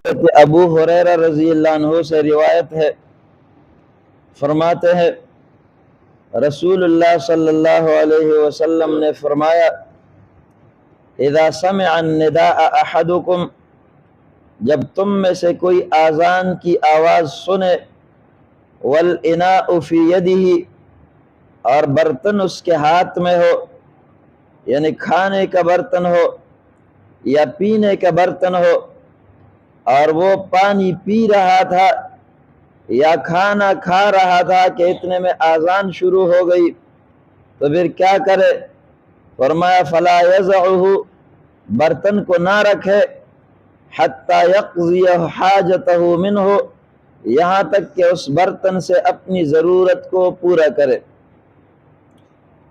ابو ہریرہ رضی اللہ عنہ سے روایت ہے، فرماتے ہیں رسول اللہ صلی اللہ علیہ وسلم نے فرمایا اذا سمع النداء احدکم، جب تم میں سے کوئی اذان کی آواز سنے، والاناء فی یدہ، اور برتن اس کے ہاتھ میں ہو، یعنی کھانے کا برتن ہو یا پینے کا برتن ہو، اور وہ پانی پی رہا تھا یا کھانا کھا رہا تھا کہ اتنے میں اذان شروع ہو گئی، تو پھر کیا کرے؟ فرمایا فلا یضعہ، برتن کو نہ رکھے، حتی یقضی حاجتہ منہ، یہاں تک کہ اس برتن سے اپنی ضرورت کو پورا کرے۔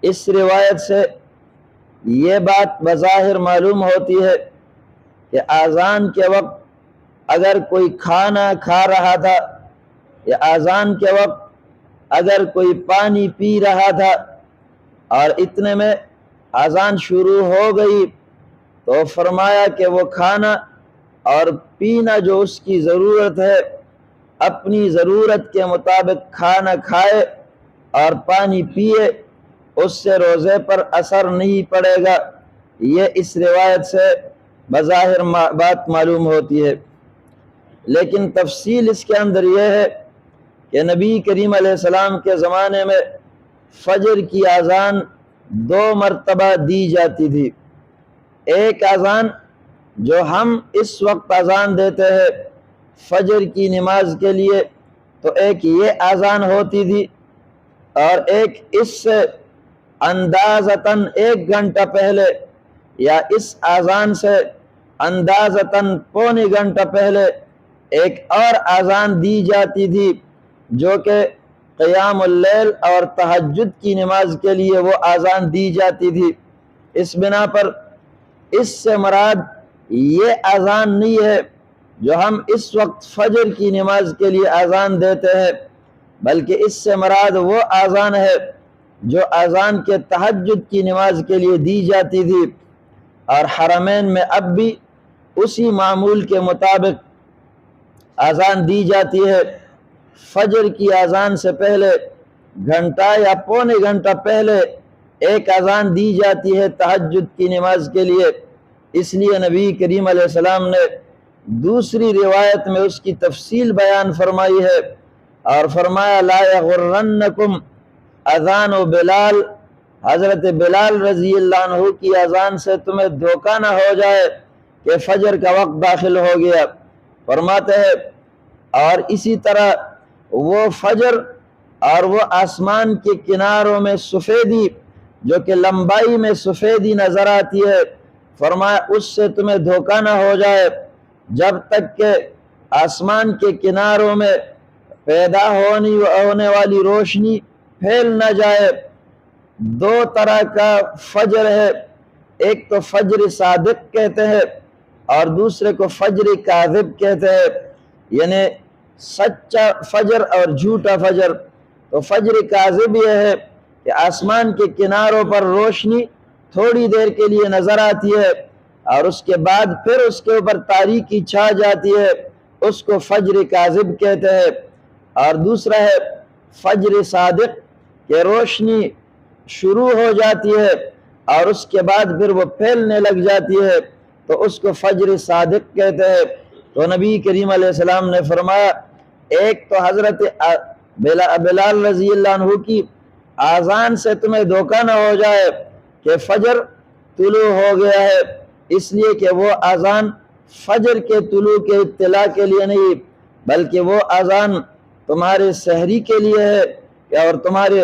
اس روایت سے یہ بات بظاہر معلوم ہوتی ہے کہ اذان کے وقت اگر کوئی کھانا کھا رہا تھا یا اذان کے وقت اگر کوئی پانی پی رہا تھا اور اتنے میں اذان شروع ہو گئی، تو فرمایا کہ وہ کھانا اور پینا جو اس کی ضرورت ہے، اپنی ضرورت کے مطابق کھانا کھائے اور پانی پیے، اس سے روزے پر اثر نہیں پڑے گا۔ یہ اس روایت سے بظاہر بات معلوم ہوتی ہے، لیکن تفصیل اس کے اندر یہ ہے کہ نبی کریم علیہ السلام کے زمانے میں فجر کی اذان 2 مرتبہ دی جاتی تھی۔ ایک اذان جو ہم اس وقت اذان دیتے ہیں فجر کی نماز کے لیے، تو ایک یہ اذان ہوتی تھی، اور ایک اس سے اندازتاً 1 گھنٹہ پہلے یا اس اذان سے اندازتاً پونے گھنٹہ پہلے ایک اور اذان دی جاتی تھی، جو کہ قیام اللیل اور تہجد کی نماز کے لیے وہ اذان دی جاتی تھی۔ اس بنا پر اس سے مراد یہ اذان نہیں ہے جو ہم اس وقت فجر کی نماز کے لیے اذان دیتے ہیں، بلکہ اس سے مراد وہ اذان ہے جو اذان کے تہجد کی نماز کے لیے دی جاتی تھی، اور حرمین میں اب بھی اسی معمول کے مطابق اذان دی جاتی ہے۔ فجر کی اذان سے پہلے گھنٹہ یا پونے گھنٹہ پہلے ایک اذان دی جاتی ہے تہجد کی نماز کے لیے۔ اس لیے نبی کریم علیہ السلام نے دوسری روایت میں اس کی تفصیل بیان فرمائی ہے، اور فرمایا لا یغرنکم اذان و بلال، حضرت بلال رضی اللہ عنہ کی اذان سے تمہیں دھوکہ نہ ہو جائے کہ فجر کا وقت داخل ہو گیا۔ فرماتے ہیں اور اسی طرح وہ فجر اور وہ آسمان کے کناروں میں سفیدی جو کہ لمبائی میں سفیدی نظر آتی ہے، فرمایا اس سے تمہیں دھوکہ نہ ہو جائے جب تک کہ آسمان کے کناروں میں پیدا ہونے والی روشنی پھیل نہ جائے۔ 2 طرح کا فجر ہے، ایک تو فجر صادق کہتے ہیں اور دوسرے کو فجر کاذب کہتے ہیں، یعنی سچا فجر اور جھوٹا فجر۔ تو فجر کاذب یہ ہے کہ آسمان کے کناروں پر روشنی تھوڑی دیر کے لیے نظر آتی ہے اور اس کے بعد پھر اس کے اوپر تاریکی چھا جاتی ہے، اس کو فجر کاذب کہتے ہیں۔ اور دوسرا ہے فجر صادق کہ روشنی شروع ہو جاتی ہے اور اس کے بعد پھر وہ پھیلنے لگ جاتی ہے، تو اس کو فجر صادق کہتے ہیں۔ تو نبی کریم علیہ السلام نے فرمایا ایک تو حضرت بلال رضی اللہ عنہ کی اذان سے تمہیں دھوکہ نہ ہو جائے کہ فجر طلوع ہو گیا ہے، اس لیے کہ وہ اذان فجر کے طلوع کے اطلاع کے لیے نہیں، بلکہ وہ اذان تمہارے سحری کے لیے ہے اور تمہارے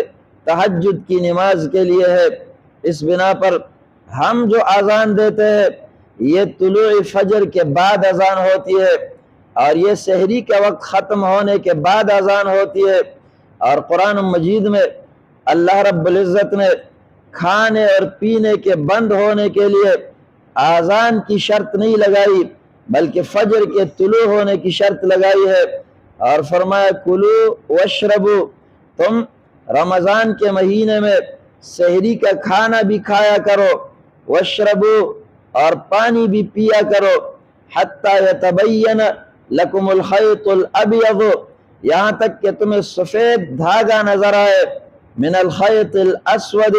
تہجد کی نماز کے لیے ہے۔ اس بنا پر ہم جو اذان دیتے ہیں یہ طلوع فجر کے بعد اذان ہوتی ہے، اور یہ سحری کا وقت ختم ہونے کے بعد اذان ہوتی ہے۔ اور قرآن مجید میں اللہ رب العزت نے کھانے اور پینے کے بند ہونے کے لیے اذان کی شرط نہیں لگائی، بلکہ فجر کے طلوع ہونے کی شرط لگائی ہے، اور فرمایا کلو واشربو، تم رمضان کے مہینے میں سحری کا کھانا بھی کھایا کرو، واشربو، اور پانی بھی پیا کرو، حتی یتبین، لکم الخیط الابیض، یہاں تک کہ تمہیں سفید دھاگا نظر آئے، من الخیط الاسود،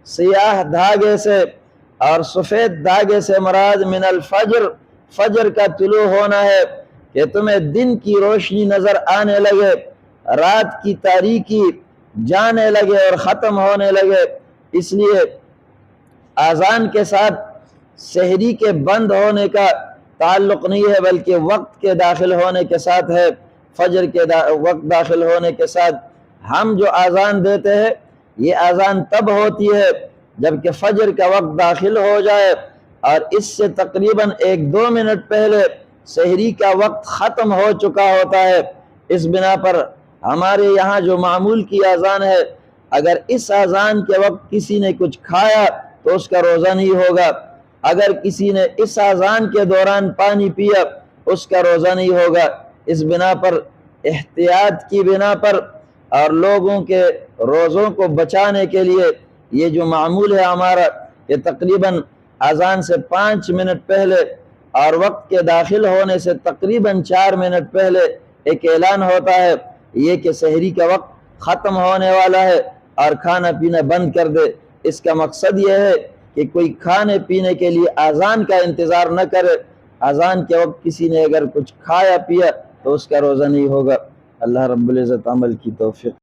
سیاہ دھاگے سے، اور سفید دھاگے سے مراد من الفجر، فجر کا طلوع ہونا ہے، کہ تمہیں دن کی روشنی نظر آنے لگے، رات کی تاریکی جانے لگے اور ختم ہونے لگے۔ اس لیے اذان کے ساتھ سحری کے بند ہونے کا تعلق نہیں ہے، بلکہ وقت کے داخل ہونے کے ساتھ ہے، فجر کے وقت داخل ہونے کے ساتھ۔ ہم جو اذان دیتے ہیں یہ اذان تب ہوتی ہے جبکہ فجر کا وقت داخل ہو جائے، اور اس سے تقریباً 1-2 منٹ پہلے سحری کا وقت ختم ہو چکا ہوتا ہے۔ اس بنا پر ہمارے یہاں جو معمول کی اذان ہے، اگر اس اذان کے وقت کسی نے کچھ کھایا تو اس کا روزہ نہیں ہوگا، اگر کسی نے اس اذان کے دوران پانی پیا اس کا روزہ نہیں ہوگا۔ اس بنا پر احتیاط کی بنا پر اور لوگوں کے روزوں کو بچانے کے لیے یہ جو معمول ہے ہمارا، کہ تقریباً اذان سے 5 منٹ پہلے اور وقت کے داخل ہونے سے تقریباً 4 منٹ پہلے ایک اعلان ہوتا ہے یہ کہ سحری کا وقت ختم ہونے والا ہے اور کھانا پینا بند کر دے۔ اس کا مقصد یہ ہے کہ کوئی کھانے پینے کے لیے اذان کا انتظار نہ کرے، اذان کے وقت کسی نے اگر کچھ کھایا پیا تو اس کا روزہ نہیں ہوگا۔ اللہ رب العزت عمل کی توفیق